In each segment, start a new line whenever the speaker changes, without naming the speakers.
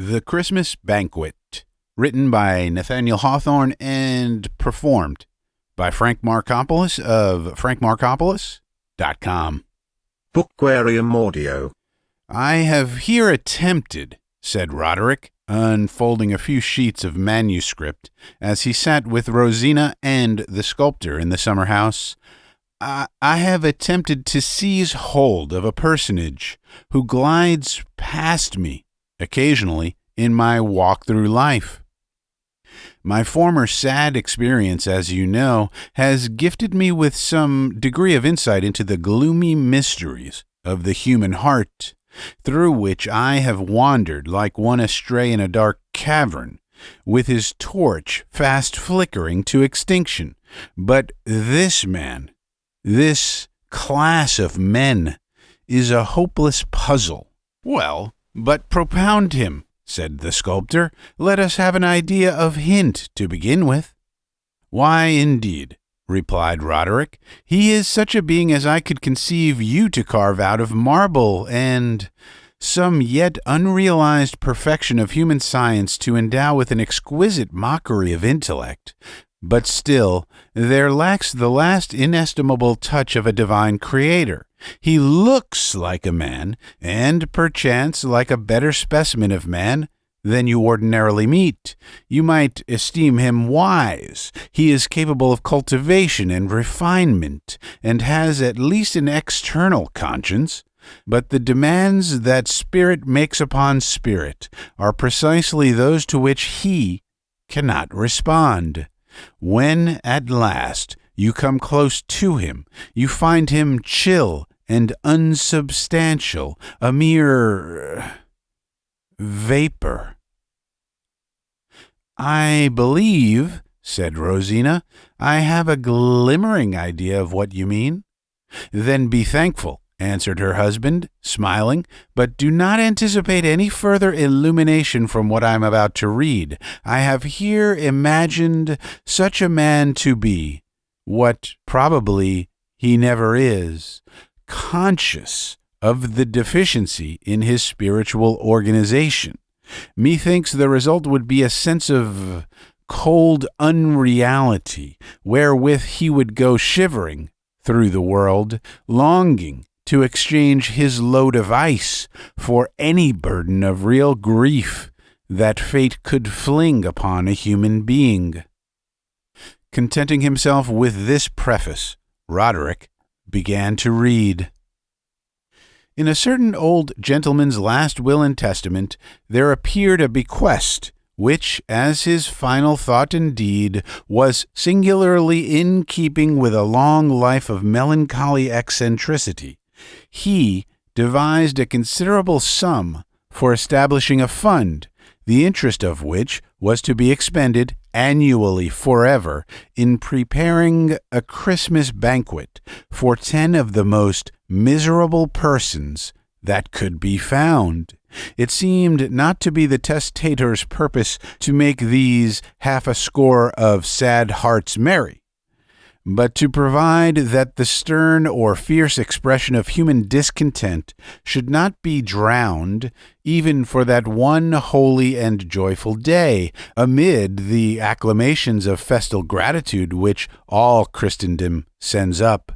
The Christmas Banquet, written by Nathaniel Hawthorne and performed by Frank Marcopolos of frankmarcopolos.com.
Bookwarium Audio.
I have here attempted, said Roderick, unfolding a few sheets of manuscript as he sat with Rosina and the sculptor in the summer house, I have attempted to seize hold of a personage who glides past me occasionally in my walk through life. My former sad experience, as you know, has gifted me with some degree of insight into the gloomy mysteries of the human heart, through which I have wandered like one astray in a dark cavern, with his torch fast flickering to extinction. But this man, this class of men, is a hopeless puzzle. Well, but propound him, said the sculptor. Let us have an idea of hint to begin with. Why, indeed, replied Roderick, he is such a being as I could conceive you to carve out of marble, and some yet unrealized perfection of human science to endow with an exquisite mockery of intellect. But still, there lacks the last inestimable touch of a divine creator. He looks like a man, and perchance like a better specimen of man than you ordinarily meet. You might esteem him wise. He is capable of cultivation and refinement, and has at least an external conscience. But the demands that spirit makes upon spirit are precisely those to which he cannot respond. When, at last, you come close to him, you find him chill and unsubstantial, a mere vapor. I believe, said Rosina, I have a glimmering idea of what you mean. Then be thankful, answered her husband, smiling, but do not anticipate any further illumination from what I am about to read. I have here imagined such a man to be, what probably he never is, conscious of the deficiency in his spiritual organization. Methinks the result would be a sense of cold unreality, wherewith he would go shivering through the world, longing to exchange his load of ice for any burden of real grief that fate could fling upon a human being. Contenting himself with this preface, Roderick began to read. In a certain old gentleman's last will and testament there appeared a bequest, which, as his final thought and deed, was singularly in keeping with a long life of melancholy eccentricity. He devised a considerable sum for establishing a fund, the interest of which was to be expended annually forever in preparing a Christmas banquet for 10 of the most miserable persons that could be found. It seemed not to be the testator's purpose to make these 60 of sad hearts merry, but to provide that the stern or fierce expression of human discontent should not be drowned, even for that one holy and joyful day, amid the acclamations of festal gratitude which all Christendom sends up.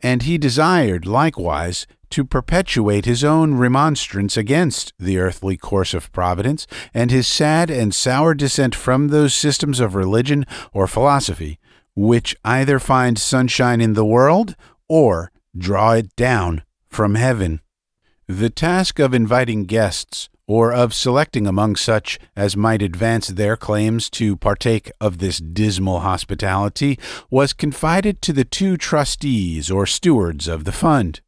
And he desired, likewise, to perpetuate his own remonstrance against the earthly course of Providence, and his sad and sour dissent from those systems of religion or philosophy which either find sunshine in the world or draw it down from heaven. The task of inviting guests, or of selecting among such as might advance their claims to partake of this dismal hospitality, was confided to the 2 trustees or stewards of the fund.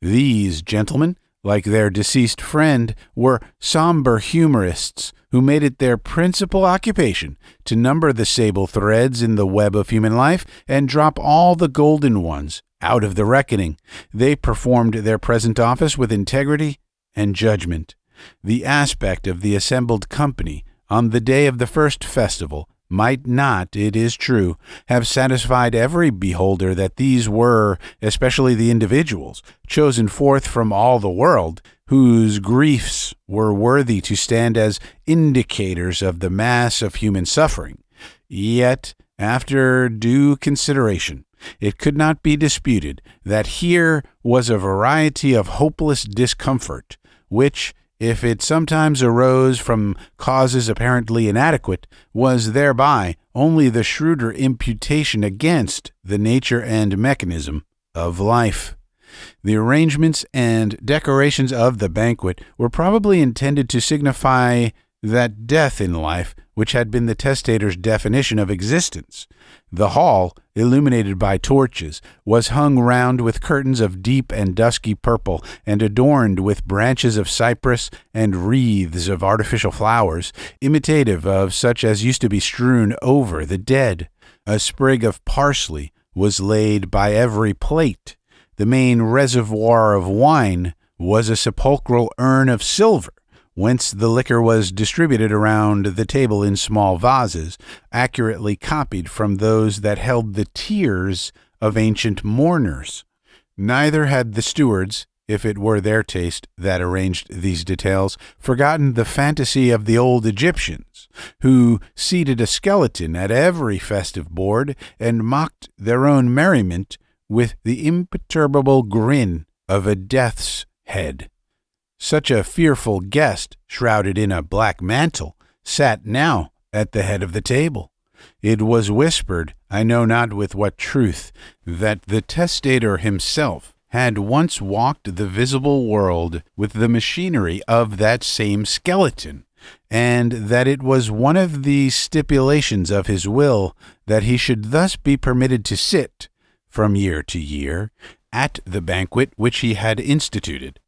These gentlemen, like their deceased friend, were somber humorists who made it their principal occupation to number the sable threads in the web of human life and drop all the golden ones out of the reckoning. They performed their present office with integrity and judgment. The aspect of the assembled company on the day of the first festival might not, it is true, have satisfied every beholder that these were, especially the individuals, chosen forth from all the world, whose griefs were worthy to stand as indicators of the mass of human suffering. Yet, after due consideration, it could not be disputed that here was a variety of hopeless discomfort, which, if it sometimes arose from causes apparently inadequate, was thereby only the shrewder imputation against the nature and mechanism of life. The arrangements and decorations of the banquet were probably intended to signify that death in life which had been the testator's definition of existence. The hall, illuminated by torches, was hung round with curtains of deep and dusky purple, and adorned with branches of cypress and wreaths of artificial flowers, imitative of such as used to be strewn over the dead. A sprig of parsley was laid by every plate. The main reservoir of wine was a sepulchral urn of silver, whence the liquor was distributed around the table in small vases, accurately copied from those that held the tears of ancient mourners. Neither had the stewards, if it were their taste that arranged these details, forgotten the fantasy of the old Egyptians, who seated a skeleton at every festive board, and mocked their own merriment with the imperturbable grin of a death's head. Such a fearful guest, shrouded in a black mantle, sat now at the head of the table. It was whispered, I know not with what truth, that the testator himself had once walked the visible world with the machinery of that same skeleton, and that it was one of the stipulations of his will that he should thus be permitted to sit, from year to year, at the banquet which he had instituted.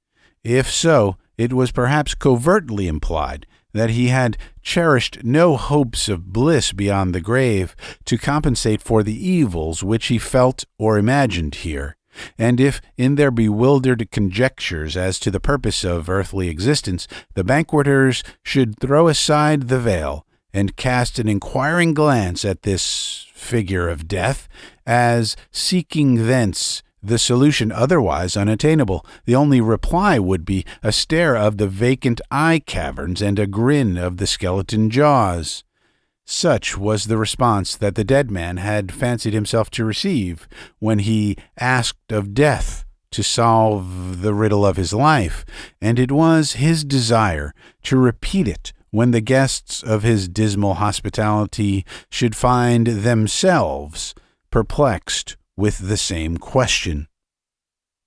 If so, it was perhaps covertly implied that he had cherished no hopes of bliss beyond the grave to compensate for the evils which he felt or imagined here, and if, in their bewildered conjectures as to the purpose of earthly existence, the banqueters should throw aside the veil and cast an inquiring glance at this figure of death, as seeking thence the solution otherwise unattainable, the only reply would be a stare of the vacant eye caverns and a grin of the skeleton jaws. Such was the response that the dead man had fancied himself to receive when he asked of death to solve the riddle of his life, and it was his desire to repeat it when the guests of his dismal hospitality should find themselves perplexed with the same question.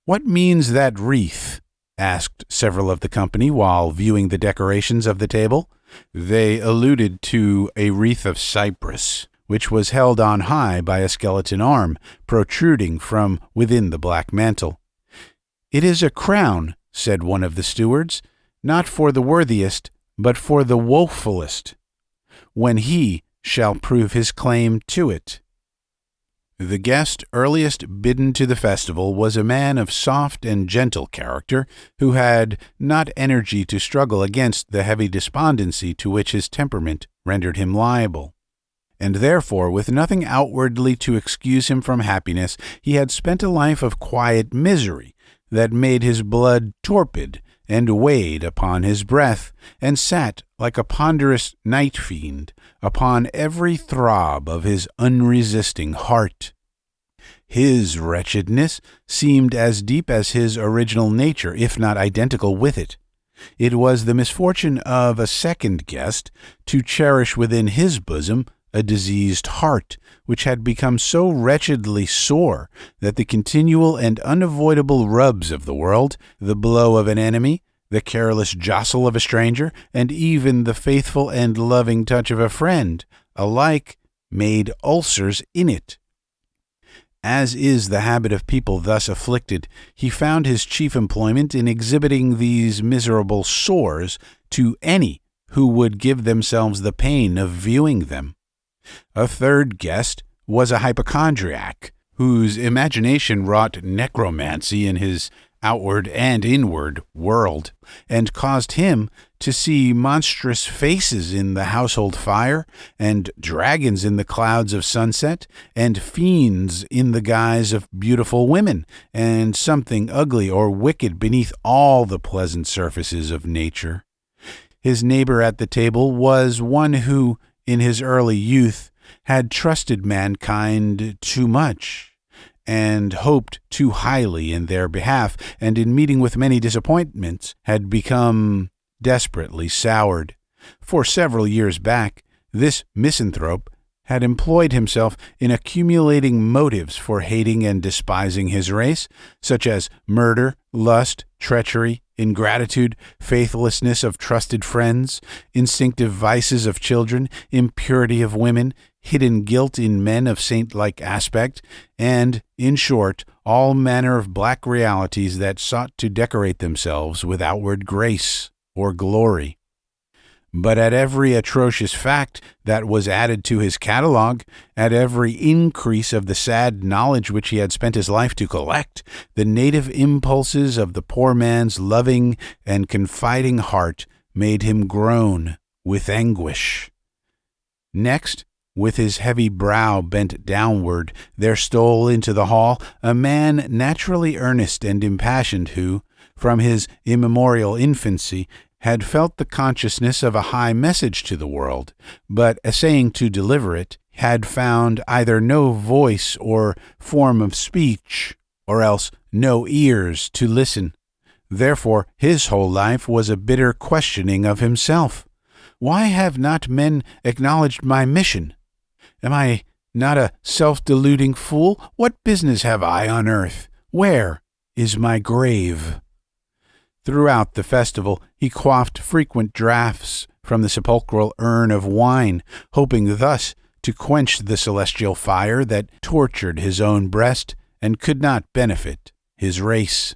"What means that wreath?" asked several of the company while viewing the decorations of the table. They alluded to a wreath of cypress, which was held on high by a skeleton arm, protruding from within the black mantle. "It is a crown," said one of the stewards, "not for the worthiest, but for the woefulest, when he shall prove his claim to it." The guest earliest bidden to the festival was a man of soft and gentle character, who had not energy to struggle against the heavy despondency to which his temperament rendered him liable. And therefore, with nothing outwardly to excuse him from happiness, he had spent a life of quiet misery that made his blood torpid and weighed upon his breath, and sat like a ponderous night fiend upon every throb of his unresisting heart. His wretchedness seemed as deep as his original nature, if not identical with it. It was the misfortune of a second guest to cherish within his bosom a diseased heart, which had become so wretchedly sore that the continual and unavoidable rubs of the world, the blow of an enemy, the careless jostle of a stranger, and even the faithful and loving touch of a friend, alike made ulcers in it. As is the habit of people thus afflicted, he found his chief employment in exhibiting these miserable sores to any who would give themselves the pain of viewing them. A third guest was a hypochondriac, whose imagination wrought necromancy in his outward and inward world, and caused him to see monstrous faces in the household fire, and dragons in the clouds of sunset, and fiends in the guise of beautiful women, and something ugly or wicked beneath all the pleasant surfaces of nature. His neighbor at the table was one who, in his early youth, had trusted mankind too much, and hoped too highly in their behalf, and in meeting with many disappointments had become desperately soured. For several years back, this misanthrope had employed himself in accumulating motives for hating and despising his race, such as murder, lust, treachery, ingratitude, faithlessness of trusted friends, instinctive vices of children, impurity of women, hidden guilt in men of saint-like aspect, and, in short, all manner of black realities that sought to decorate themselves with outward grace or glory. But at every atrocious fact that was added to his catalogue, at every increase of the sad knowledge which he had spent his life to collect, the native impulses of the poor man's loving and confiding heart made him groan with anguish. Next, with his heavy brow bent downward, there stole into the hall a man naturally earnest and impassioned who, from his immemorial infancy, had felt the consciousness of a high message to the world, but, essaying to deliver it, had found either no voice or form of speech, or else no ears to listen. Therefore, his whole life was a bitter questioning of himself. Why have not men acknowledged my mission? Am I not a self-deluding fool? What business have I on earth? Where is my grave? Throughout the festival he quaffed frequent draughts from the sepulchral urn of wine, hoping thus to quench the celestial fire that tortured his own breast and could not benefit his race.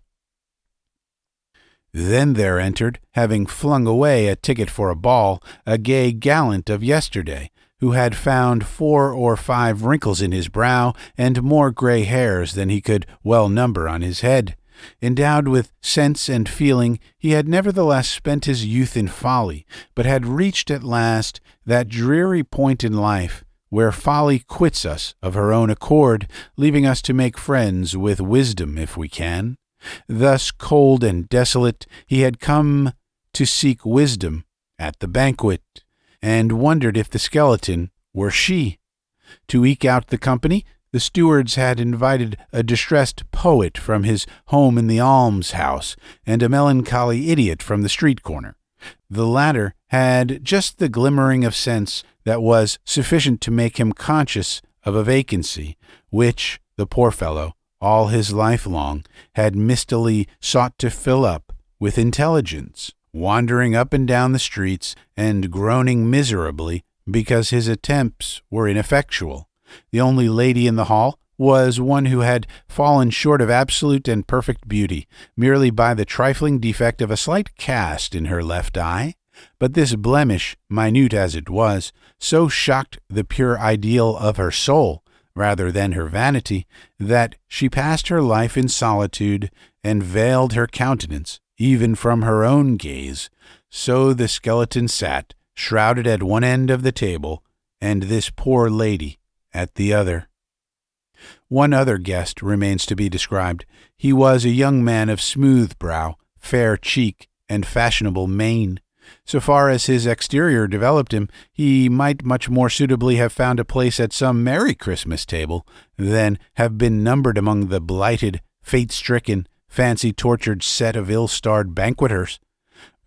Then there entered, having flung away a ticket for a ball, a gay gallant of yesterday, who had found 4 or 5 wrinkles in his brow and more gray hairs than he could well number on his head. Endowed with sense and feeling, he had nevertheless spent his youth in folly, but had reached at last that dreary point in life where folly quits us of her own accord, leaving us to make friends with wisdom if we can. Thus cold and desolate, he had come to seek wisdom at the banquet, and wondered if the skeleton were she. To eke out the company, the stewards had invited a distressed poet from his home in the almshouse, and a melancholy idiot from the street corner. The latter had just the glimmering of sense that was sufficient to make him conscious of a vacancy, which the poor fellow, all his life long, had mistily sought to fill up with intelligence, wandering up and down the streets and groaning miserably because his attempts were ineffectual. The only lady in the hall was one who had fallen short of absolute and perfect beauty, merely by the trifling defect of a slight cast in her left eye. But this blemish, minute as it was, so shocked the pure ideal of her soul, rather than her vanity, that she passed her life in solitude and veiled her countenance, even from her own gaze. So the skeleton sat, shrouded at one end of the table, and this poor lady at the other. One other guest remains to be described. He was a young man of smooth brow, fair cheek, and fashionable mien. So far as his exterior developed him, he might much more suitably have found a place at some merry Christmas table than have been numbered among the blighted, fate-stricken, fancy-tortured set of ill-starred banqueters.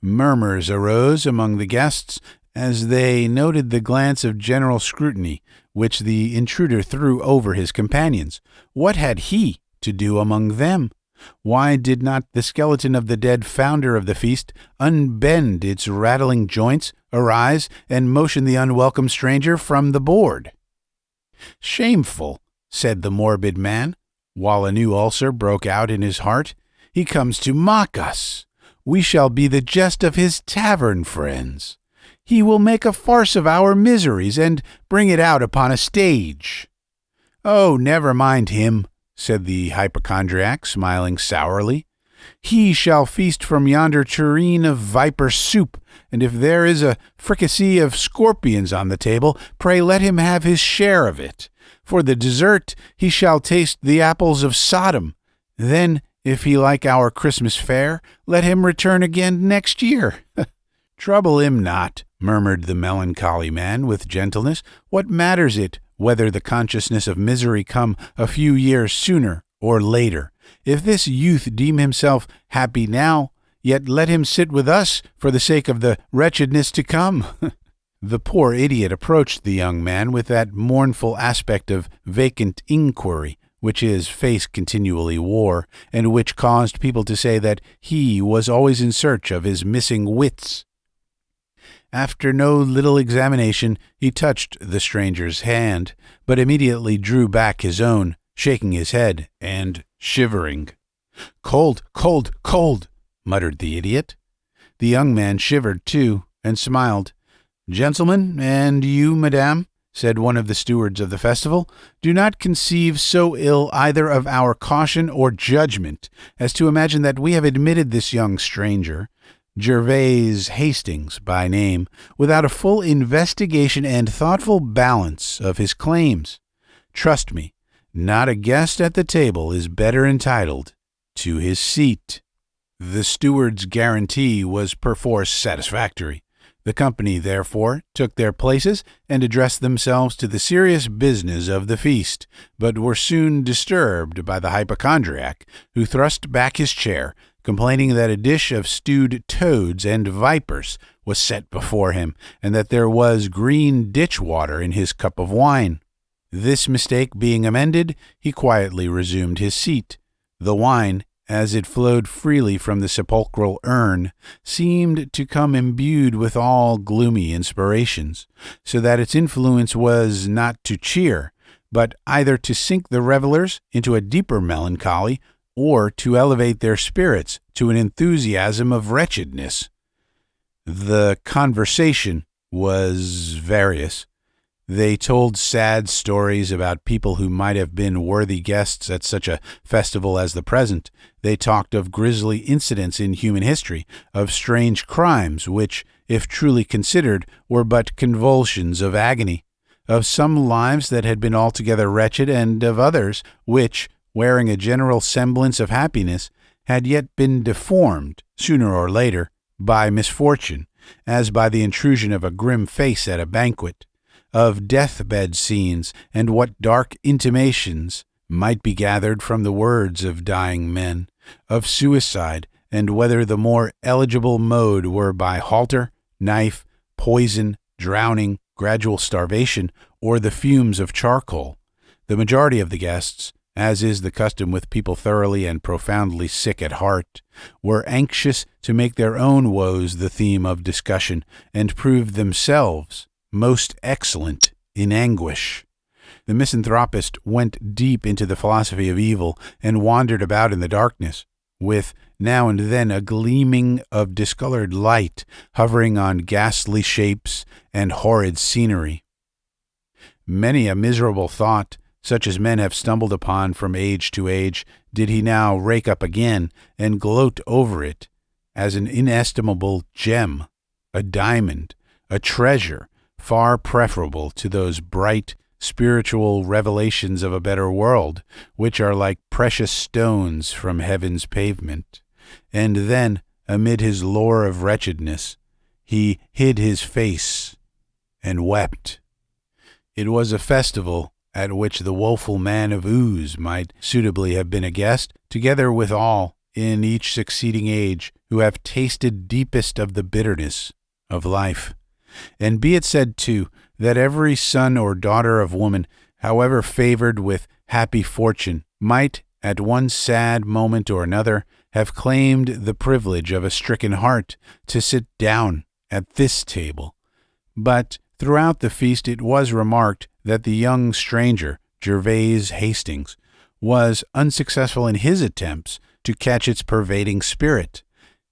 Murmurs arose among the guests as they noted the glance of general scrutiny which the intruder threw over his companions. What had he to do among them? Why did not the skeleton of the dead founder of the feast unbend its rattling joints, arise, and motion the unwelcome stranger from the board? "Shameful," said the morbid man, while a new ulcer broke out in his heart. "He comes to mock us. We shall be the jest of his tavern friends. He will make a farce of our miseries and bring it out upon a stage." "Oh, never mind him," said the hypochondriac, smiling sourly. He shall feast from yonder tureen of viper soup, and if there is a fricassee of scorpions on the table, pray let him have his share of it. For the dessert he shall taste the apples of Sodom. Then, if he like our Christmas fare, let him return again next year. Trouble him not, murmured the melancholy man with gentleness. What matters it whether the consciousness of misery come a few years sooner or later? If this youth deem himself happy now, yet let him sit with us for the sake of the wretchedness to come. The poor idiot approached the young man with that mournful aspect of vacant inquiry which his face continually wore, and which caused people to say that he was always in search of his missing wits. After no little examination, he touched the stranger's hand, but immediately drew back his own, shaking his head and shivering. "Cold, cold, cold," muttered the idiot. The young man shivered too, and smiled. "Gentlemen, and you, madame," said one of the stewards of the festival, "do not conceive so ill either of our caution or judgment as to imagine that we have admitted this young stranger, Gervase Hastings by name, without a full investigation and thoughtful balance of his claims. Trust me, not a guest at the table is better entitled to his seat." The steward's guarantee was perforce satisfactory. The company, therefore, took their places and addressed themselves to the serious business of the feast, but were soon disturbed by the hypochondriac, who thrust back his chair, complaining that a dish of stewed toads and vipers was set before him, and that there was green ditch water in his cup of wine. This mistake being amended, he quietly resumed his seat. The wine, as it flowed freely from the sepulchral urn, seemed to come imbued with all gloomy inspirations, so that its influence was not to cheer, but either to sink the revellers into a deeper melancholy, or to elevate their spirits to an enthusiasm of wretchedness. The conversation was various. They told sad stories about people who might have been worthy guests at such a festival as the present. They talked of grisly incidents in human history, of strange crimes which, if truly considered, were but convulsions of agony, of some lives that had been altogether wretched, and of others which, wearing a general semblance of happiness, had yet been deformed, sooner or later, by misfortune, as by the intrusion of a grim face at a banquet, of death-bed scenes, and what dark intimations might be gathered from the words of dying men, of suicide, and whether the more eligible mode were by halter, knife, poison, drowning, gradual starvation, or the fumes of charcoal. The majority of the guests, as is the custom with people thoroughly and profoundly sick at heart, were anxious to make their own woes the theme of discussion, and prove themselves most excellent in anguish. The misanthropist went deep into the philosophy of evil, and wandered about in the darkness, with now and then a gleaming of discolored light hovering on ghastly shapes and horrid scenery. Many a miserable thought, such as men have stumbled upon from age to age, did he now rake up again, and gloat over it as an inestimable gem, a diamond, a treasure, far preferable to those bright, spiritual revelations of a better world, which are like precious stones from heaven's pavement. And then, amid his lore of wretchedness, he hid his face and wept. It was a festival at which the woeful man of Uz might suitably have been a guest, together with all, in each succeeding age, who have tasted deepest of the bitterness of life. And be it said, too, that every son or daughter of woman, however favored with happy fortune, might, at one sad moment or another, have claimed the privilege of a stricken heart to sit down at this table. But throughout the feast it was remarked that the young stranger, Gervase Hastings, was unsuccessful in his attempts to catch its pervading spirit.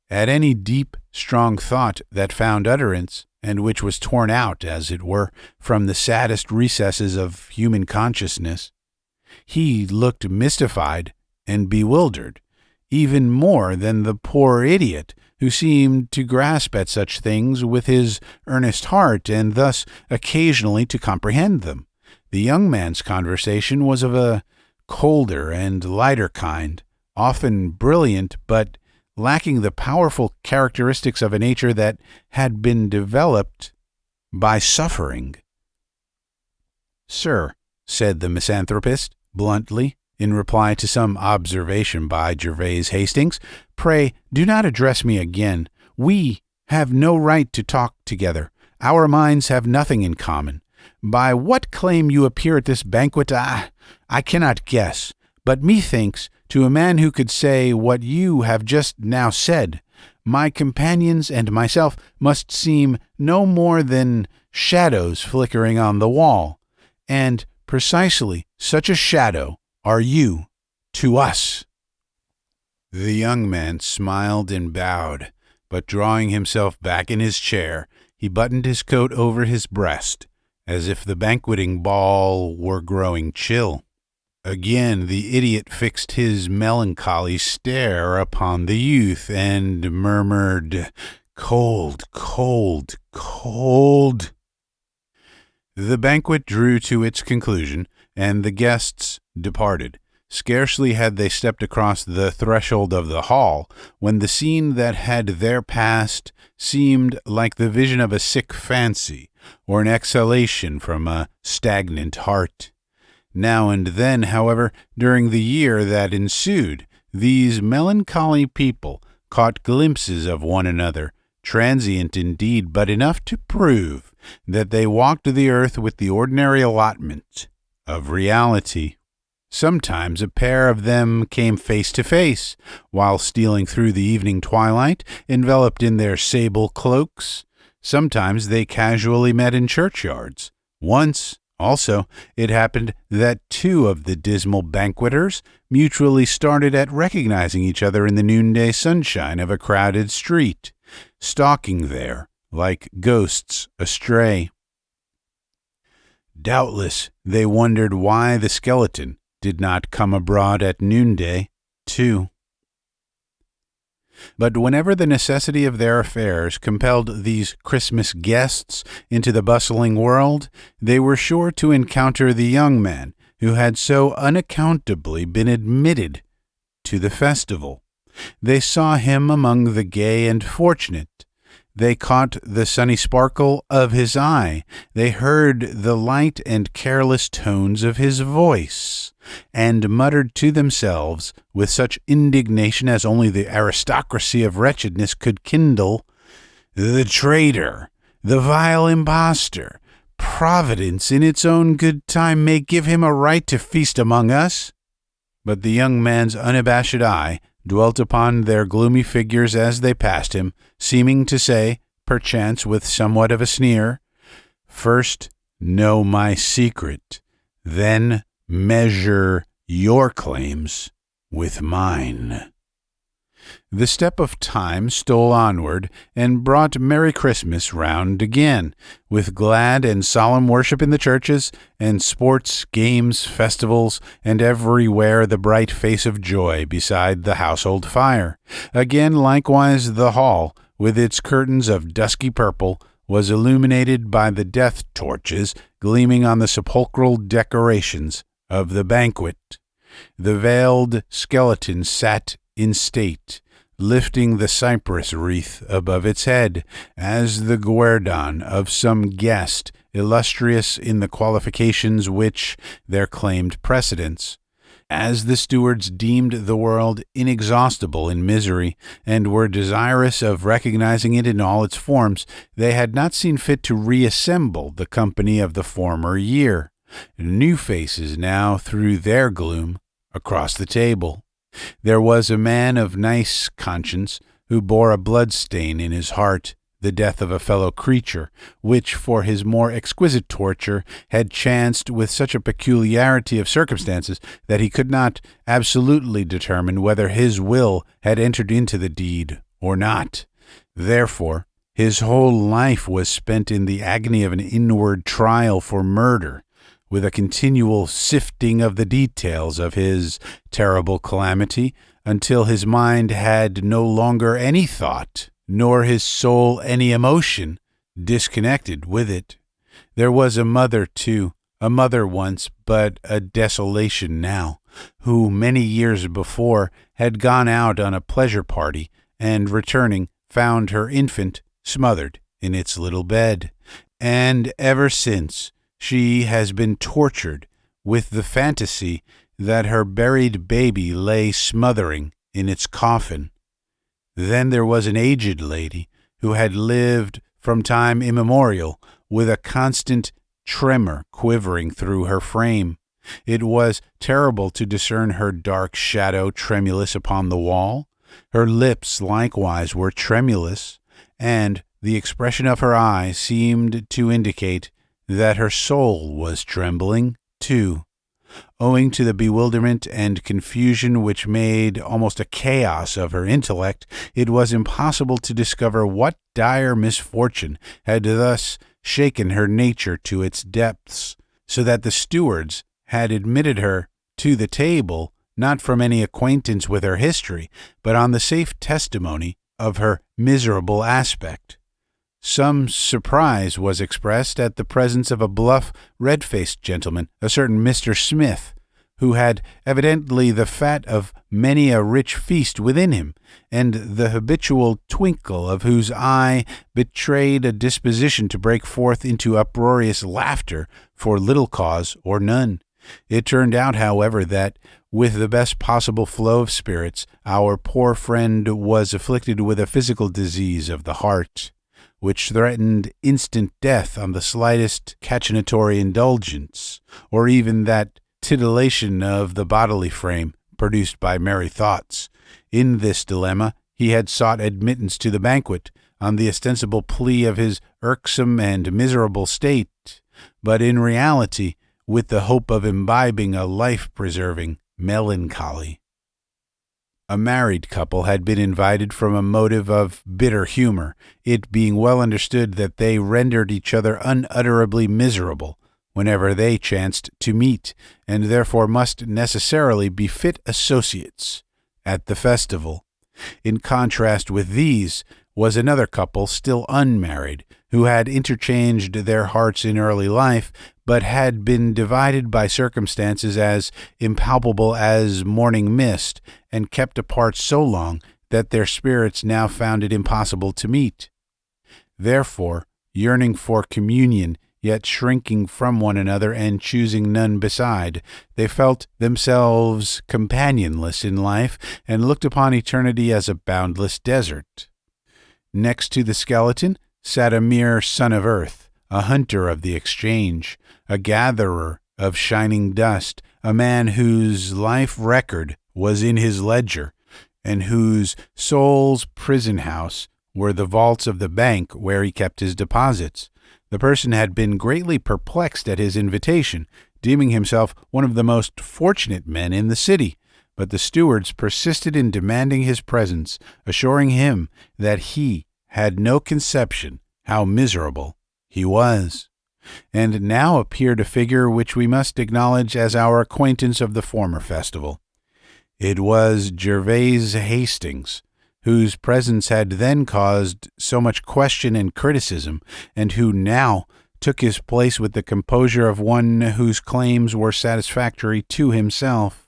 At any deep, strong thought that found utterance, and which was torn out, as it were, from the saddest recesses of human consciousness, he looked mystified and bewildered. even more than the poor idiot, who seemed to grasp at such things with his earnest heart, and thus occasionally to comprehend them. The young man's conversation was of a colder and lighter kind, often brilliant, but lacking the powerful characteristics of a nature that had been developed by suffering. "Sir," said the misanthropist, bluntly, in reply to some observation by Gervase Hastings, "pray do not address me again. We have no right to talk together. Our minds have nothing in common. By what claim you appear at this banquet, I cannot guess, but methinks, to a man who could say what you have just now said, my companions and myself must seem no more than shadows flickering on the wall, and precisely such a shadow are you to us." The young man smiled and bowed, but drawing himself back in his chair, he buttoned his coat over his breast, as if the banqueting ball were growing chill. Again the idiot fixed his melancholy stare upon the youth, and murmured, "Cold, cold, cold." The banquet drew to its conclusion, and the guests departed. Scarcely had they stepped across the threshold of the hall, when the scene that had there passed seemed like the vision of a sick fancy, or an exhalation from a stagnant heart. Now and then, however, during the year that ensued, these melancholy people caught glimpses of one another, transient indeed, but enough to prove that they walked the earth with the ordinary allotment of reality. Sometimes a pair of them came face to face, while stealing through the evening twilight, enveloped in their sable cloaks. Sometimes they casually met in churchyards. Once, also, it happened that two of the dismal banqueters mutually started at recognizing each other in the noonday sunshine of a crowded street, stalking there like ghosts astray. Doubtless they wondered why the skeleton did not come abroad at noonday, too. But whenever the necessity of their affairs compelled these Christmas guests into the bustling world, they were sure to encounter the young man who had so unaccountably been admitted to the festival. They saw him among the gay and fortunate. They caught the sunny sparkle of his eye. They heard the light and careless tones of his voice, and muttered to themselves with such indignation as only the aristocracy of wretchedness could kindle, "The traitor, the vile impostor! Providence in its own good time may give him a right to feast among us." But the young man's unabashed eye dwelt upon their gloomy figures as they passed him, seeming to say, perchance with somewhat of a sneer, "First know my secret, then measure your claims with mine." The step of time stole onward, and brought Merry Christmas round again, with glad and solemn worship in the churches, and sports, games, festivals, and everywhere the bright face of joy beside the household fire. Again likewise the hall, with its curtains of dusky purple, was illuminated by the death torches gleaming on the sepulchral decorations of the banquet. The veiled skeleton sat in state, lifting the cypress wreath above its head, as the guerdon of some guest illustrious in the qualifications which there claimed precedence. As the stewards deemed the world inexhaustible in misery, and were desirous of recognizing it in all its forms, they had not seen fit to reassemble the company of the former year. New faces now threw their gloom across the table. There was a man of nice conscience who bore a blood-stain in his heart, the death of a fellow creature, which, for his more exquisite torture, had chanced with such a peculiarity of circumstances that he could not absolutely determine whether his will had entered into the deed or not. Therefore, his whole life was spent in the agony of an inward trial for murder, with a continual sifting of the details of his terrible calamity, until his mind had no longer any thought, nor his soul any emotion, disconnected with it. There was a mother, too, a mother once, but a desolation now, who many years before had gone out on a pleasure party, and returning found her infant smothered in its little bed. And ever since, she has been tortured with the fantasy that her buried baby lay smothering in its coffin. Then there was an aged lady who had lived from time immemorial with a constant tremor quivering through her frame. It was terrible to discern her dark shadow tremulous upon the wall. Her lips likewise were tremulous, and the expression of her eye seemed to indicate that her soul was trembling, too. Owing to the bewilderment and confusion which made almost a chaos of her intellect, it was impossible to discover what dire misfortune had thus shaken her nature to its depths, so that the stewards had admitted her to the table not from any acquaintance with her history, but on the safe testimony of her miserable aspect. Some surprise was expressed at the presence of a bluff, red-faced gentleman, a certain Mr. Smith, who had evidently the fat of many a rich feast within him, and the habitual twinkle of whose eye betrayed a disposition to break forth into uproarious laughter for little cause or none. It turned out, however, that, with the best possible flow of spirits, our poor friend was afflicted with a physical disease of the heart, which threatened instant death on the slightest cachinnatory indulgence, or even that titillation of the bodily frame produced by merry thoughts. In this dilemma he had sought admittance to the banquet, on the ostensible plea of his irksome and miserable state, but in reality with the hope of imbibing a life-preserving melancholy. A married couple had been invited from a motive of bitter humor, it being well understood that they rendered each other unutterably miserable whenever they chanced to meet, and therefore must necessarily be fit associates at the festival. In contrast with these was another couple still unmarried, who had interchanged their hearts in early life, but had been divided by circumstances as impalpable as morning mist, and kept apart so long that their spirits now found it impossible to meet. Therefore, yearning for communion, yet shrinking from one another and choosing none beside, they felt themselves companionless in life, and looked upon eternity as a boundless desert. Next to the skeleton sat a mere son of earth, a hunter of the exchange, a gatherer of shining dust, a man whose life record was in his ledger, and whose soul's prison house were the vaults of the bank where he kept his deposits. The person had been greatly perplexed at his invitation, deeming himself one of the most fortunate men in the city, but the stewards persisted in demanding his presence, assuring him that he had no conception how miserable he was. And now appeared a figure which we must acknowledge as our acquaintance of the former festival. It was Gervase Hastings, whose presence had then caused so much question and criticism, and who now took his place with the composure of one whose claims were satisfactory to himself,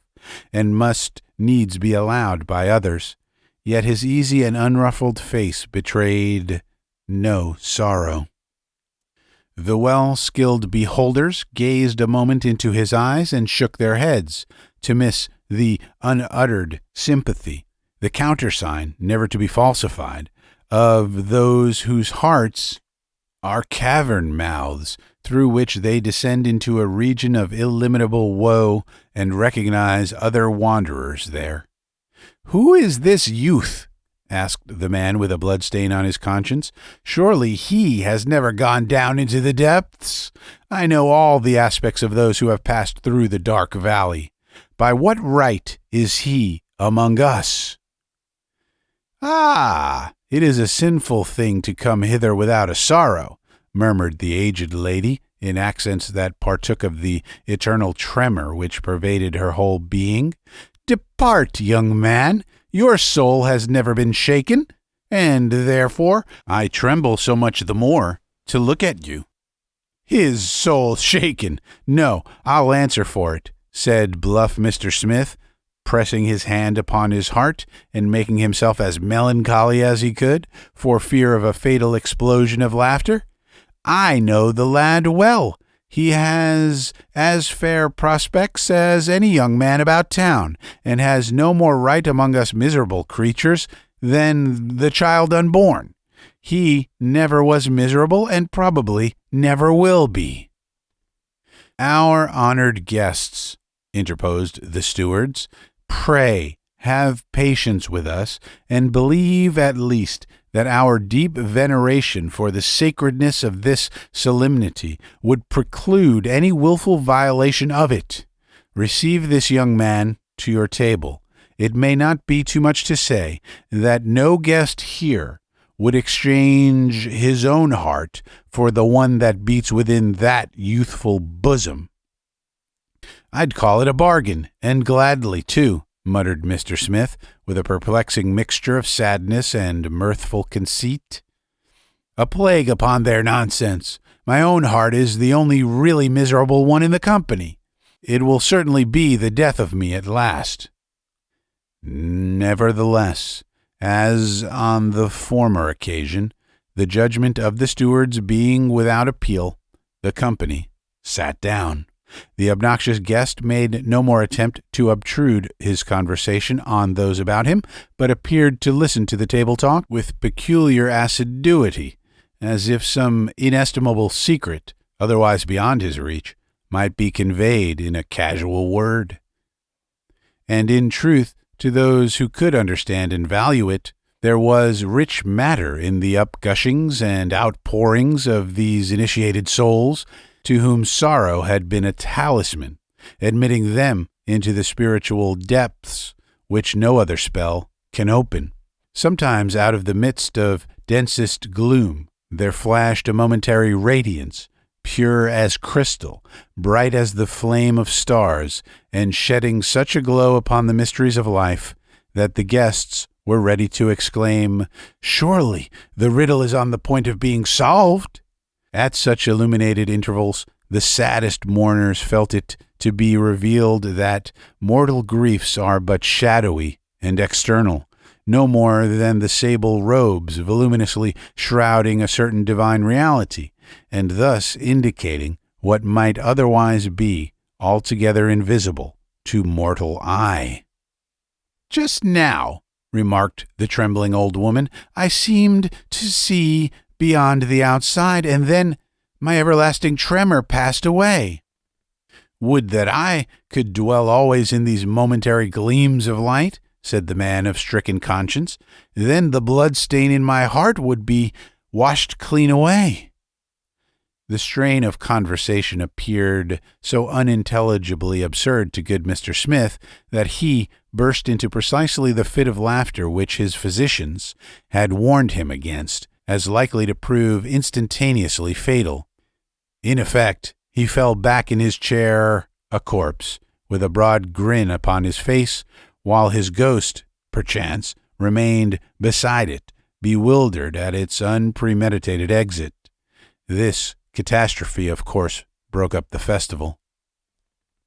and must needs be allowed by others. Yet his easy and unruffled face betrayed no sorrow. The well-skilled beholders gazed a moment into his eyes and shook their heads, to miss the unuttered sympathy, the countersign, never to be falsified, of those whose hearts are cavern mouths through which they descend into a region of illimitable woe and recognize other wanderers there. "Who is this youth?" asked the man with a bloodstain on his conscience. "Surely he has never gone down into the depths. I know all the aspects of those who have passed through the dark valley. By what right is he among us?" "Ah, it is a sinful thing to come hither without a sorrow," murmured the aged lady, in accents that partook of the eternal tremor which pervaded her whole being. Depart, young man. Your soul has never been shaken, and therefore I tremble so much the more to look at you." "His soul shaken! No, I'll answer for it," said bluff Mr. Smith, pressing his hand upon his heart and making himself as melancholy as he could, for fear of a fatal explosion of laughter. "I know the lad well. He has as fair prospects as any young man about town, and has no more right among us miserable creatures than the child unborn. He never was miserable, and probably never will be." "Our honored guests," interposed the stewards, "pray have patience with us, and believe at least that our deep veneration for the sacredness of this solemnity would preclude any wilful violation of it. Receive this young man to your table. It may not be too much to say that no guest here would exchange his own heart for the one that beats within that youthful bosom." "I'd call it a bargain, and gladly, too," muttered Mr. Smith, with a perplexing mixture of sadness and mirthful conceit. "A plague upon their nonsense! My own heart is the only really miserable one in the company. It will certainly be the death of me at last." Nevertheless, as on the former occasion, the judgment of the stewards being without appeal, the company sat down. The obnoxious guest made no more attempt to obtrude his conversation on those about him, but appeared to listen to the table talk with peculiar assiduity, as if some inestimable secret, otherwise beyond his reach, might be conveyed in a casual word. And in truth, to those who could understand and value it, there was rich matter in the upgushings and outpourings of these initiated souls, to whom sorrow had been a talisman, admitting them into the spiritual depths which no other spell can open. Sometimes out of the midst of densest gloom there flashed a momentary radiance, pure as crystal, bright as the flame of stars, and shedding such a glow upon the mysteries of life that the guests were ready to exclaim, "Surely the riddle is on the point of being solved!" At such illuminated intervals, the saddest mourners felt it to be revealed that mortal griefs are but shadowy and external, no more than the sable robes voluminously shrouding a certain divine reality, and thus indicating what might otherwise be altogether invisible to mortal eye. "Just now," remarked the trembling old woman, "I seemed to see beyond the outside, and then my everlasting tremor passed away." "Would that I could dwell always in these momentary gleams of light," said the man of stricken conscience. "Then the blood stain in my heart would be washed clean away." The strain of conversation appeared so unintelligibly absurd to good Mr. Smith that he burst into precisely the fit of laughter which his physicians had warned him against, as likely to prove instantaneously fatal. In effect, he fell back in his chair a corpse, with a broad grin upon his face, while his ghost, perchance, remained beside it, bewildered at its unpremeditated exit. This catastrophe, of course, broke up the festival.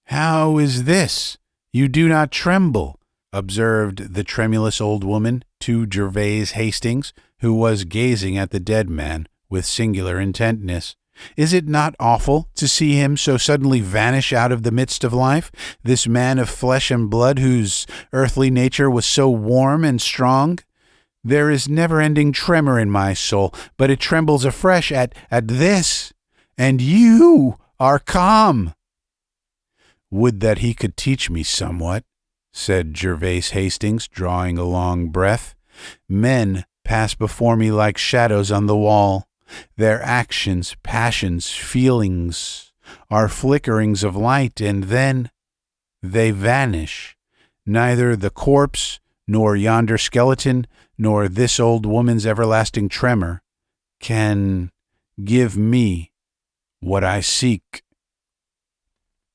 "How is this? You do not tremble," observed the tremulous old woman to Gervase Hastings, who was gazing at the dead man with singular intentness. "Is it not awful to see him so suddenly vanish out of the midst of life, this man of flesh and blood whose earthly nature was so warm and strong? There is never-ending tremor in my soul, but it trembles afresh at this, and you are calm." "Would that he could teach me somewhat," said Gervase Hastings, drawing a long breath. "Men pass before me like shadows on the wall. Their actions, passions, feelings are flickerings of light, and then they vanish. Neither the corpse, nor yonder skeleton, nor this old woman's everlasting tremor can give me what I seek."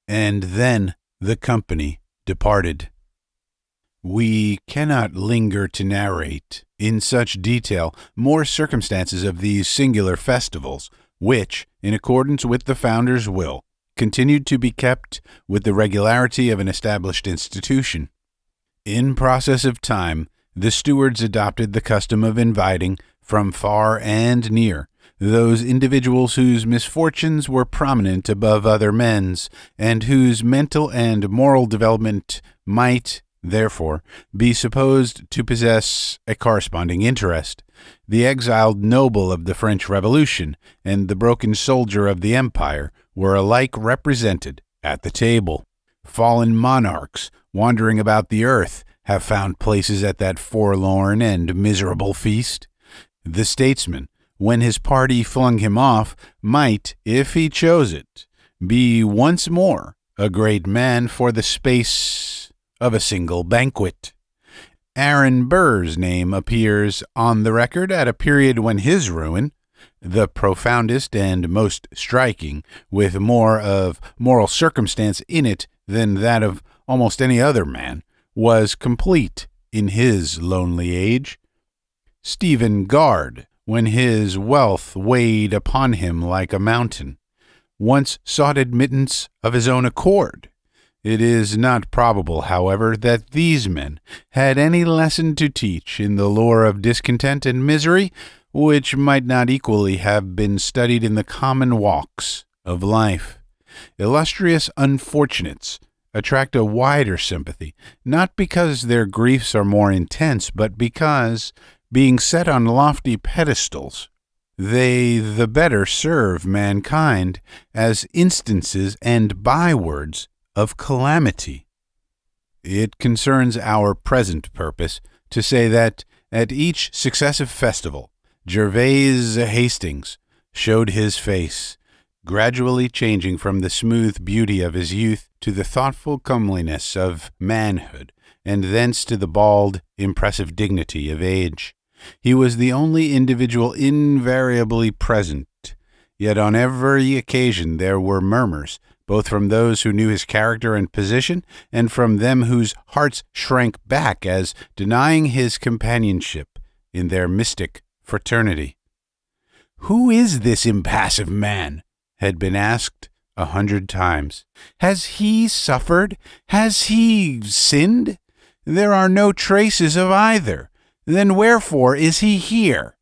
And then the company departed. We cannot linger to narrate in such detail more circumstances of these singular festivals, which, in accordance with the founder's will, continued to be kept with the regularity of an established institution. In process of time, the stewards adopted the custom of inviting, from far and near, those individuals whose misfortunes were prominent above other men's, and whose mental and moral development might, therefore, be supposed to possess a corresponding interest. The exiled noble of the French Revolution and the broken soldier of the Empire were alike represented at the table. Fallen monarchs, wandering about the earth, have found places at that forlorn and miserable feast. The statesman, when his party flung him off, might, if he chose it, be once more a great man for the space of a single banquet. Aaron Burr's name appears on the record at a period when his ruin, the profoundest and most striking, with more of moral circumstance in it than that of almost any other man, was complete in his lonely age. Stephen Guard, when his wealth weighed upon him like a mountain, once sought admittance of his own accord. It is not probable, however, that these men had any lesson to teach in the lore of discontent and misery, which might not equally have been studied in the common walks of life. Illustrious unfortunates attract a wider sympathy, not because their griefs are more intense, but because, being set on lofty pedestals, they the better serve mankind as instances and bywords of calamity. It concerns our present purpose to say that at each successive festival, Gervase Hastings showed his face, gradually changing from the smooth beauty of his youth to the thoughtful comeliness of manhood, and thence to the bald, impressive dignity of age. He was the only individual invariably present, yet on every occasion there were murmurs, both from those who knew his character and position, and from them whose hearts shrank back as denying his companionship in their mystic fraternity. "Who is this impassive man?" had been asked 100 times. "Has he suffered? Has he sinned? There are no traces of either. Then wherefore is he here?"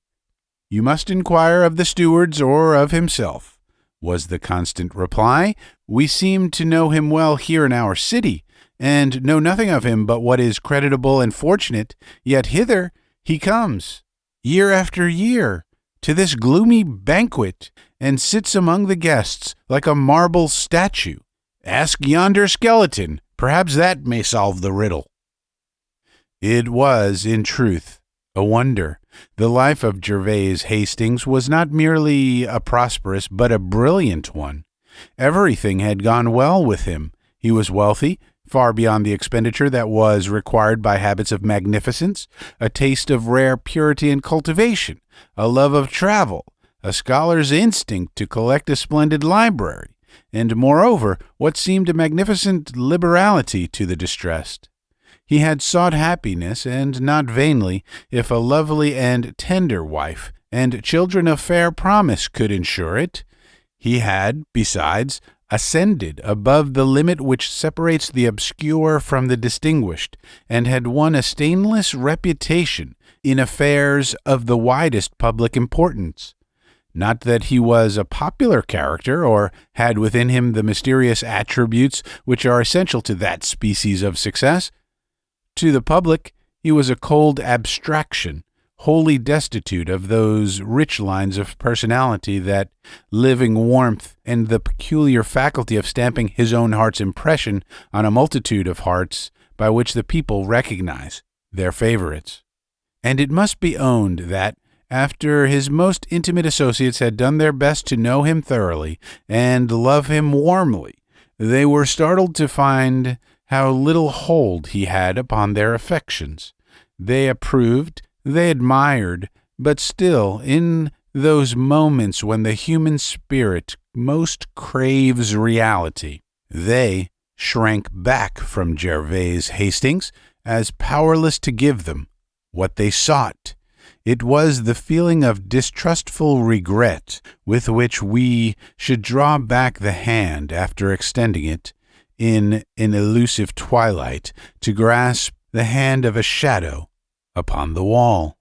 "You must inquire of the stewards or of himself," was the constant reply. "We seem to know him well here in our city, and know nothing of him but what is creditable and fortunate, yet hither he comes, year after year, to this gloomy banquet, and sits among the guests like a marble statue. Ask yonder skeleton, perhaps that may solve the riddle." It was, in truth, a wonder. The life of Gervase Hastings was not merely a prosperous but a brilliant one. Everything had gone well with him. He was wealthy, far beyond the expenditure that was required by habits of magnificence, a taste of rare purity and cultivation, a love of travel, a scholar's instinct to collect a splendid library, and, moreover, what seemed a magnificent liberality to the distressed. He had sought happiness, and not vainly, if a lovely and tender wife and children of fair promise could ensure it. He had, besides, ascended above the limit which separates the obscure from the distinguished, and had won a stainless reputation in affairs of the widest public importance. Not that he was a popular character, or had within him the mysterious attributes which are essential to that species of success. To the public, he was a cold abstraction, wholly destitute of those rich lines of personality, that living warmth, and the peculiar faculty of stamping his own heart's impression on a multitude of hearts, by which the people recognize their favorites. And it must be owned that, after his most intimate associates had done their best to know him thoroughly and love him warmly, they were startled to find how little hold he had upon their affections. They approved, they admired, but still, in those moments when the human spirit most craves reality, they shrank back from Gervase Hastings as powerless to give them what they sought. It was the feeling of distrustful regret with which we should draw back the hand after extending it in an elusive twilight to grasp the hand of a shadow upon the wall.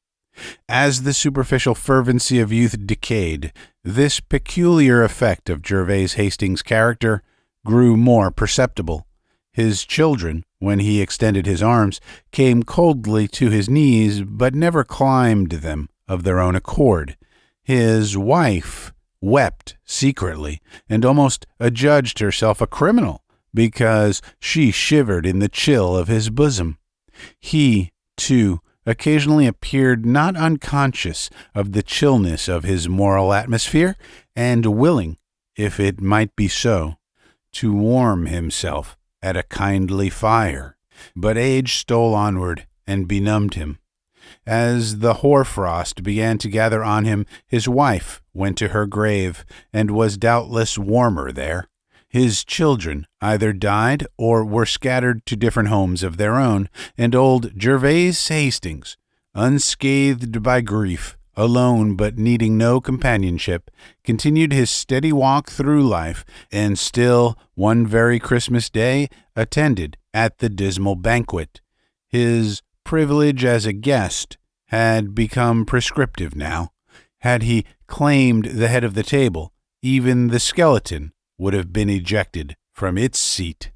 As the superficial fervency of youth decayed, this peculiar effect of Gervase Hastings' character grew more perceptible. His children, when he extended his arms, came coldly to his knees, but never climbed them of their own accord. His wife wept secretly, and almost adjudged herself a criminal, because she shivered in the chill of his bosom. He, too, occasionally appeared not unconscious of the chillness of his moral atmosphere, and willing, if it might be so, to warm himself at a kindly fire. But age stole onward and benumbed him. As the hoarfrost began to gather on him, his wife went to her grave, and was doubtless warmer there. His children either died or were scattered to different homes of their own, and old Gervase Hastings, unscathed by grief, alone but needing no companionship, continued his steady walk through life, and still one very Christmas day attended at the dismal banquet. His privilege as a guest had become prescriptive now. Had he claimed the head of the table, even the skeleton would have been ejected from its seat.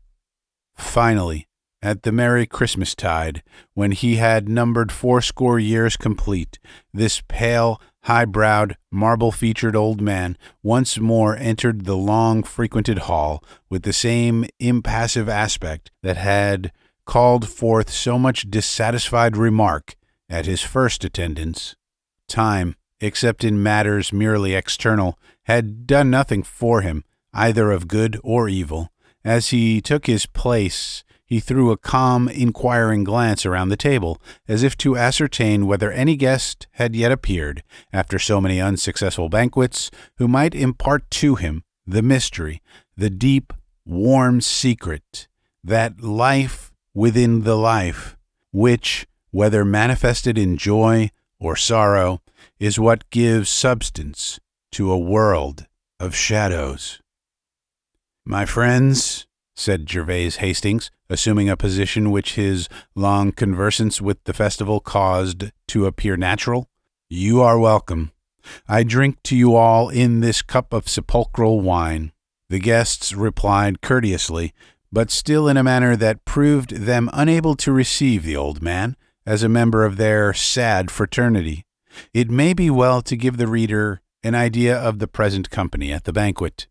Finally, at the merry Christmastide, when he had numbered 80 years complete, this pale, high-browed, marble-featured old man once more entered the long-frequented hall with the same impassive aspect that had called forth so much dissatisfied remark at his first attendance. Time, except in matters merely external, had done nothing for him, either of good or evil. As he took his place, he threw a calm, inquiring glance around the table, as if to ascertain whether any guest had yet appeared, after so many unsuccessful banquets, who might impart to him the mystery, the deep, warm secret, that life within the life, which, whether manifested in joy or sorrow, is what gives substance to a world of shadows. "My friends," said Gervase Hastings, assuming a position which his long conversance with the festival caused to appear natural, "you are welcome. I drink to you all in this cup of sepulchral wine." The guests replied courteously, but still in a manner that proved them unable to receive the old man as a member of their sad fraternity. It may be well to give the reader an idea of the present company at the banquet.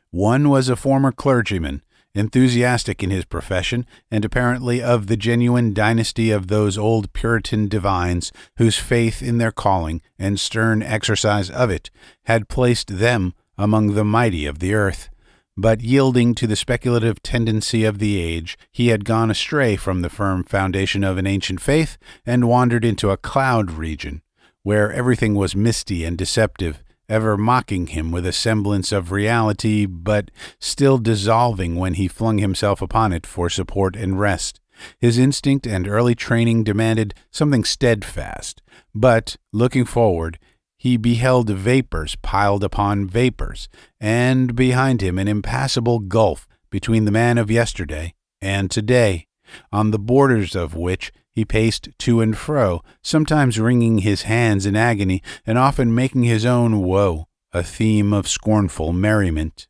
One was a former clergyman, enthusiastic in his profession, and apparently of the genuine dynasty of those old Puritan divines whose faith in their calling and stern exercise of it had placed them among the mighty of the earth. But yielding to the speculative tendency of the age, he had gone astray from the firm foundation of an ancient faith and wandered into a cloud region, where everything was misty and deceptive, ever mocking him with a semblance of reality, but still dissolving when he flung himself upon it for support and rest. His instinct and early training demanded something steadfast, but, looking forward, he beheld vapors piled upon vapors, and behind him an impassable gulf between the man of yesterday and today, on the borders of which he paced to and fro, sometimes wringing his hands in agony, and often making his own woe a theme of scornful merriment.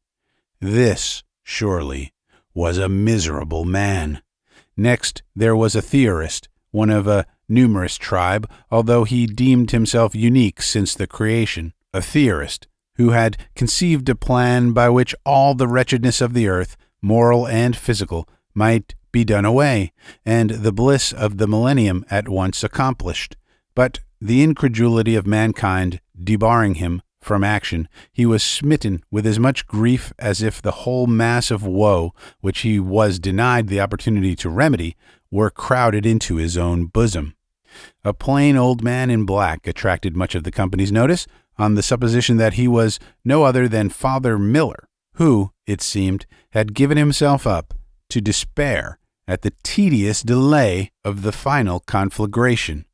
This, surely, was a miserable man. Next, there was a theorist, one of a numerous tribe, although he deemed himself unique since the creation, a theorist who had conceived a plan by which all the wretchedness of the earth, moral and physical, might be done away, and the bliss of the millennium at once accomplished. But the incredulity of mankind debarring him from action, he was smitten with as much grief as if the whole mass of woe, which he was denied the opportunity to remedy, were crowded into his own bosom. A plain old man in black attracted much of the company's notice, on the supposition that he was no other than Father Miller, who, it seemed, had given himself up to despair at the tedious delay of the final conflagration.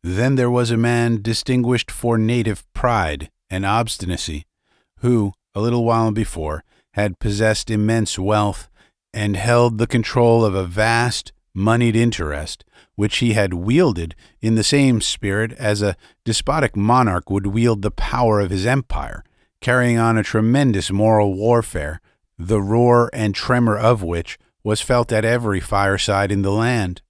Then there was a man distinguished for native pride and obstinacy, who, a little while before, had possessed immense wealth and held the control of a vast, moneyed interest, which he had wielded in the same spirit as a despotic monarch would wield the power of his empire, carrying on a tremendous moral warfare, the roar and tremor of which was felt at every fireside in the land.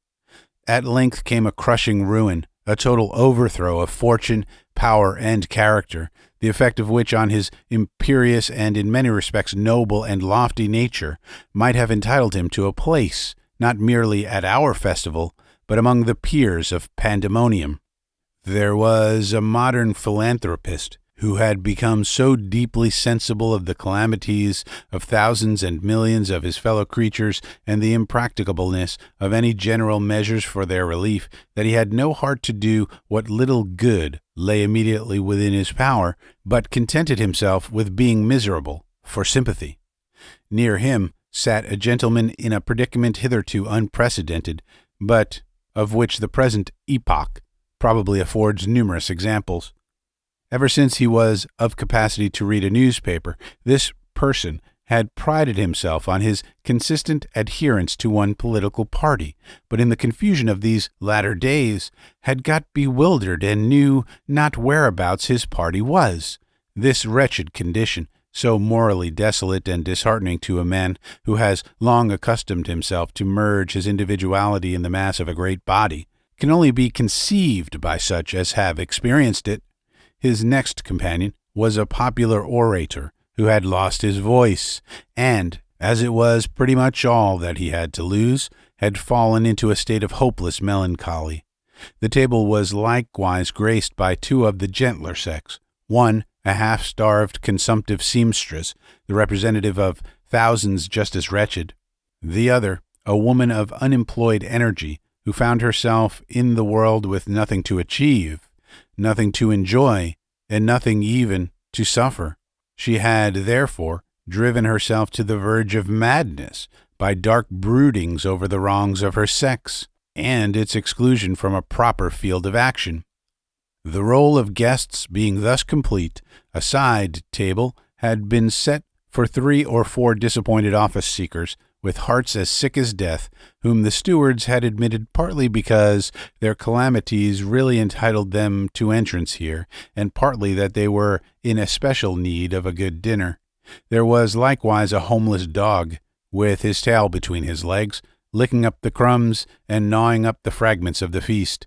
At length came a crushing ruin, a total overthrow of fortune, power, and character, the effect of which on his imperious and in many respects noble and lofty nature might have entitled him to a place, not merely at our festival, but among the peers of pandemonium. There was a modern philanthropist who had become so deeply sensible of the calamities of thousands and millions of his fellow creatures and the impracticableness of any general measures for their relief that he had no heart to do what little good lay immediately within his power, but contented himself with being miserable for sympathy. Near him sat a gentleman in a predicament hitherto unprecedented, but of which the present epoch probably affords numerous examples. Ever since he was of capacity to read a newspaper, this person had prided himself on his consistent adherence to one political party, but in the confusion of these latter days had got bewildered and knew not whereabouts his party was. This wretched condition, so morally desolate and disheartening to a man who has long accustomed himself to merge his individuality in the mass of a great body, can only be conceived by such as have experienced it. His next companion was a popular orator who had lost his voice, and, as it was pretty much all that he had to lose, had fallen into a state of hopeless melancholy. The table was likewise graced by two of the gentler sex, one a half-starved consumptive seamstress, the representative of thousands just as wretched, the other a woman of unemployed energy, who found herself in the world with nothing to achieve, nothing to enjoy, and nothing even to suffer. She had, therefore, driven herself to the verge of madness by dark broodings over the wrongs of her sex, and its exclusion from a proper field of action. The roll of guests being thus complete, a side table had been set for 3 or 4 disappointed office-seekers, with hearts as sick as death, whom the stewards had admitted partly because their calamities really entitled them to entrance here, and partly that they were in especial need of a good dinner. There was likewise a homeless dog, with his tail between his legs, licking up the crumbs and gnawing up the fragments of the feast.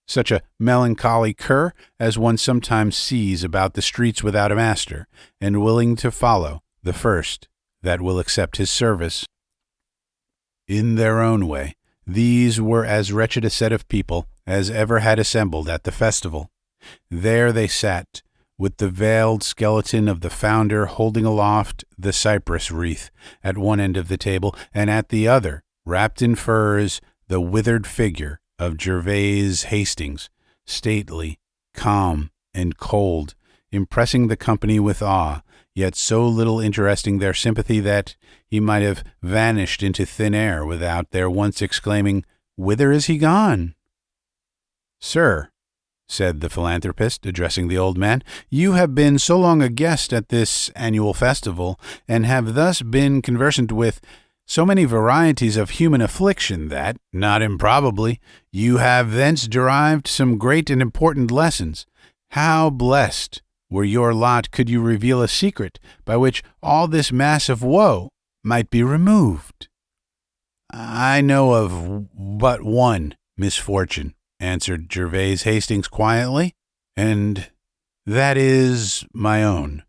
Such a melancholy cur as one sometimes sees about the streets without a master, and willing to follow the first that will accept his service. In their own way, these were as wretched a set of people as ever had assembled at the festival. There they sat, with the veiled skeleton of the founder holding aloft the cypress wreath at one end of the table, and at the other, wrapped in furs, the withered figure of Gervase Hastings, stately, calm, and cold, impressing the company with awe, yet so little interesting their sympathy that he might have vanished into thin air without their once exclaiming, "Whither is he gone?" "Sir," said the philanthropist, addressing the old man, "you have been so long a guest at this annual festival, and have thus been conversant with so many varieties of human affliction that, not improbably, you have thence derived some great and important lessons. How blessed were your lot could you reveal a secret by which all this mass of woe might be removed." "I know of but one misfortune," answered Gervase Hastings quietly, "and that is my own."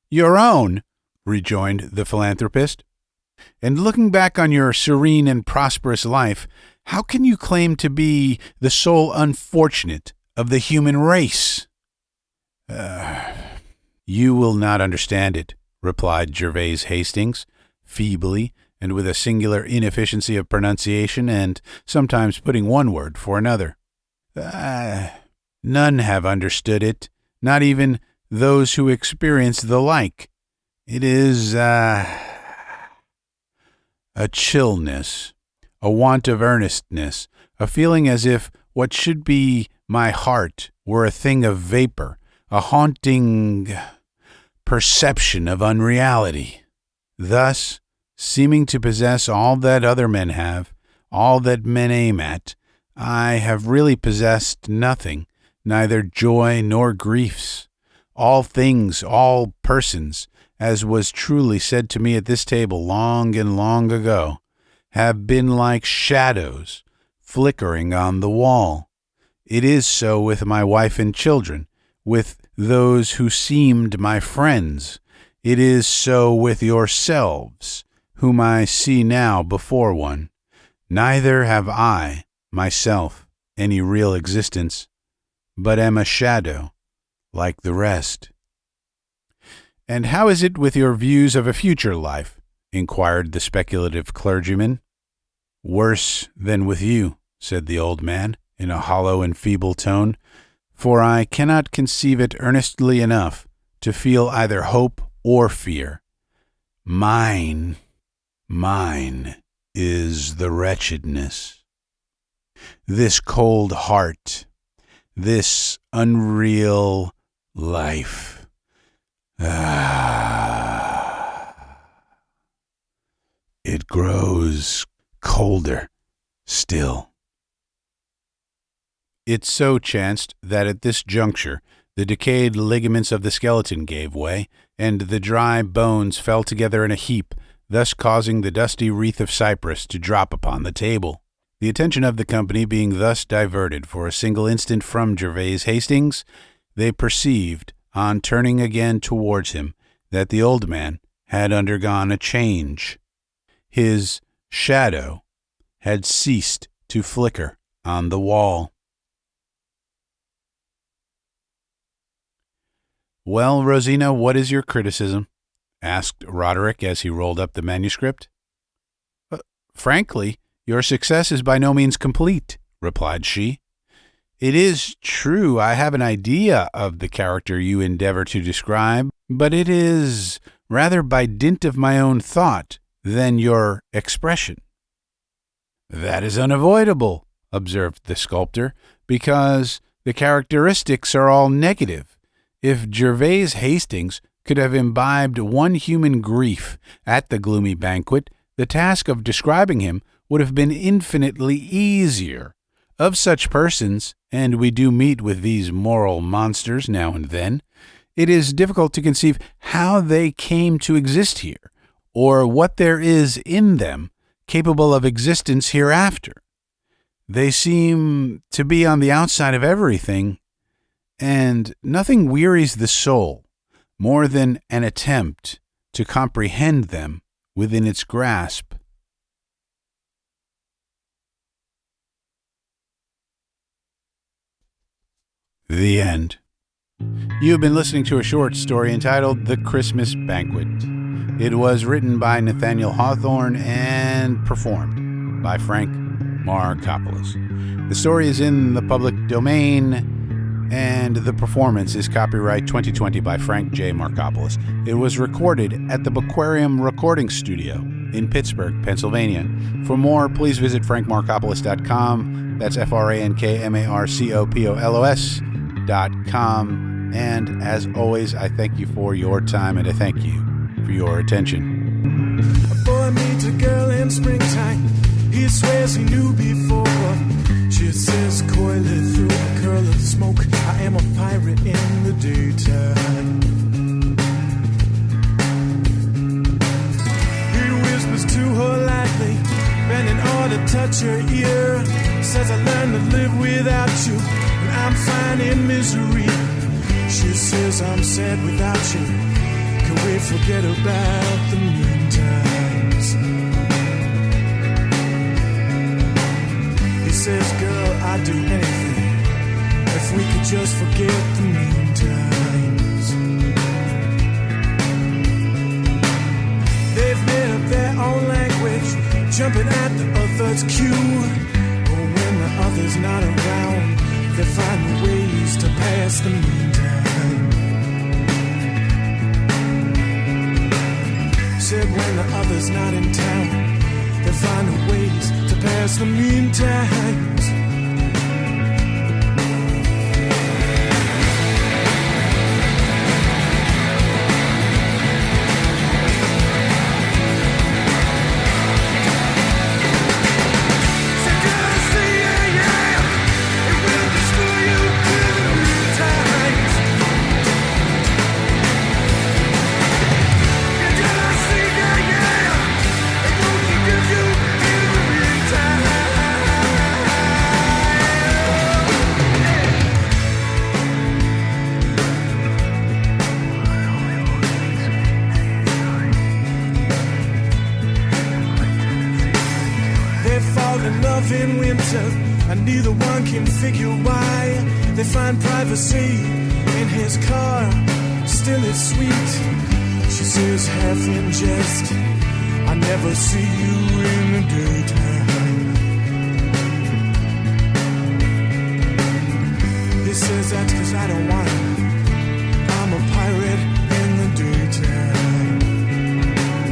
"Your own?" rejoined the philanthropist. "And looking back on your serene and prosperous life, how can you claim to be the sole unfortunate of the human race?" "You will not understand it," replied Gervase Hastings, feebly, and with a singular inefficiency of pronunciation, and sometimes putting one word for another. "None have understood it, not even those who experience the like. It is a chillness, a want of earnestness, a feeling as if what should be my heart were a thing of vapor, a haunting perception of unreality. Thus, seeming to possess all that other men have, all that men aim at, I have really possessed nothing, neither joy nor griefs. All things, all persons, as was truly said to me at this table long and long ago, have been like shadows flickering on the wall. It is so with my wife and children, with those who seemed my friends. It is so with yourselves, whom I see now before one. Neither have I, myself, any real existence, but am a shadow, like the rest. And how is it with your views of a future life? Inquired the speculative clergyman. Worse than with you, said the old man, in a hollow and feeble tone, for I cannot conceive it earnestly enough to feel either hope or fear. Mine is the wretchedness. This cold heart, this unreal life. It grows colder still. It so chanced that at this juncture the decayed ligaments of the skeleton gave way, and the dry bones fell together in a heap, thus causing the dusty wreath of cypress to drop upon the table. The attention of the company being thus diverted for a single instant from Gervase Hastings, they perceived, on turning again towards him, that the old man had undergone a change. His shadow had ceased to flicker on the wall. Well, Rosina, what is your criticism? Asked Roderick as he rolled up the manuscript. Frankly, your success is by no means complete, replied she. It is true I have an idea of the character you endeavor to describe, but it is rather by dint of my own thought than your expression. That is unavoidable, observed the sculptor, because the characteristics are all negative. If Gervase Hastings could have imbibed one human grief at the gloomy banquet, the task of describing him would have been infinitely easier. Of such persons, and we do meet with these moral monsters now and then, it is difficult to conceive how they came to exist here, or what there is in them capable of existence hereafter. They seem to be on the outside of everything, and nothing wearies the soul more than an attempt to comprehend them within its grasp. The end. You have been listening to a short story entitled The Christmas Banquet. It was written by Nathaniel Hawthorne and performed by Frank Marcopolos. The story is in the public domain, and the performance is copyright 2020 by Frank J. Marcopolos. It was recorded at the Bookquarium Recording Studio in Pittsburgh, Pennsylvania. For more, please visit frankmarcopolos.com. That's frankmarcopolos.com. And as always, I thank you for your time, and I thank you for your attention.
A boy meets a girl in springtime. He swears he knew before. She says coyly through a curl of smoke, I am a pirate in the daytime. He whispers to her lightly, bending all to touch her ear. Says I learned to live without you, and I'm fine in misery. She says I'm sad without you. Can we forget about the mean times? He says, girl, I'd do anything if we could just forget the mean times. They've made up their own language, jumping at the other's cue. But when the other's not around, they find ways to pass the mean time. Said when the other's not in town, they find ways to pass the mean times. In winter, and neither one can figure why. They find privacy in his car, still it's sweet. She says half in jest, I never see you in the daytime. He says that's 'cause I don't want it. I'm a pirate in the daytime.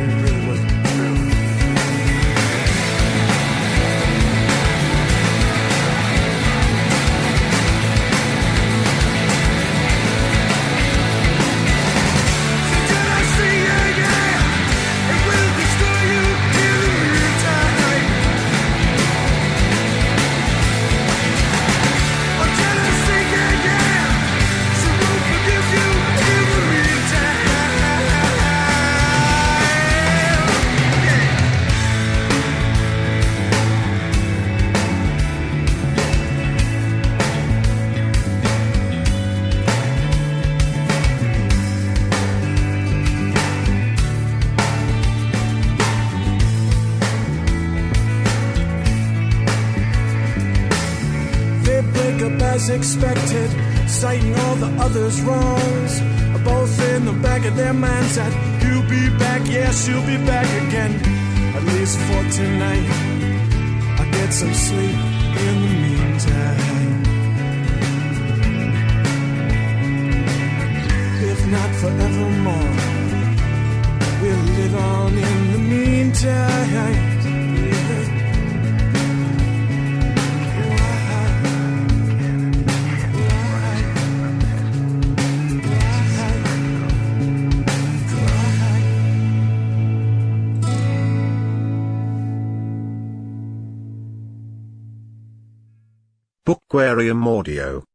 It really was true. As expected, citing all the others' wrongs, both in the back of their minds that he'll be back, yeah, she'll be back again, at least for tonight. I'll get some sleep in the meantime. If not forevermore, we'll live on in the meantime.
Bookquarium Audio.